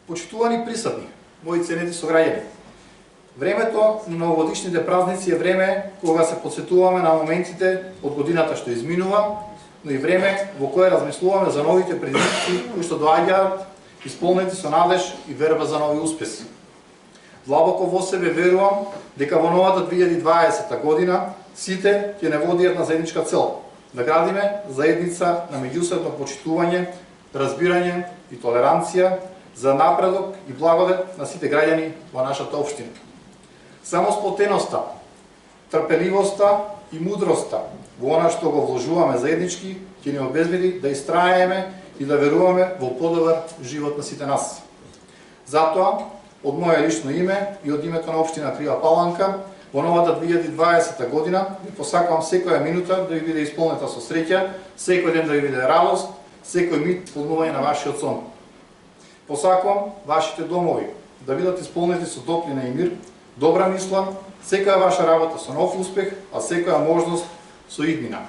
Почитувани присутни, мои ценети сограѓани, времето на новогодишните празници е време кога се подсетуваме на моментите од годината што изминува, но и време во кое размислуваме за новите предизвици кои што доаѓаат, исполнети со надеж и верба за нови успеси. Длабоко во себе верувам дека во новата 2020 година сите ќе не води една заедничка цел, да градиме заедница на меѓусебно почитување, разбирање и толеранција за напредок и благодет на сите граѓани во нашата општина. Само сплотеноста, трпеливоста и мудроста во она што го вложуваме заеднички ќе ни обезбеди да истраеме и да веруваме во подобар живот на сите нас. Затоа, од моје лично име и од името на општина Крива Паланка, во новата 2020 година ви посакувам секоја минута да ви биде исполнета со среќа, секој ден да ви биде радост, секој миг исполнување на вашиот сон. Посакувам вашите домови да бидат исполнети со топлина и мир, добра мисла, секоја ваша работа со нов успех, а секоја можност со иднина.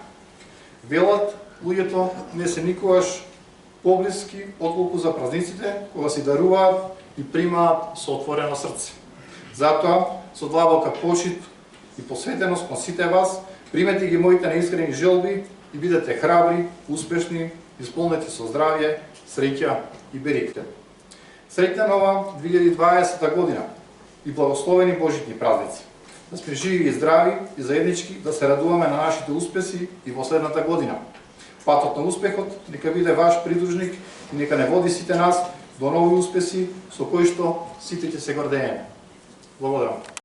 Велат, луѓето не се никогаш поблиски отколку за празниците, кога си даруваат и примаат со отворено срце. Затоа, со длабока почит и посветеност кон сите вас, примете ги моите неискрени желби и бидете храбри, успешни, исполнети со здравје, среќа и беректе. Среќна нова 2020 година и благословени Божитни празници. Да сме живи и здрави и заеднички да се радуваме на нашите успеси и во следната година. Патот на успехот нека биде ваш придружник и нека не води сите нас до нови успеси со кои што сите ќе се гордееме. Благодарам.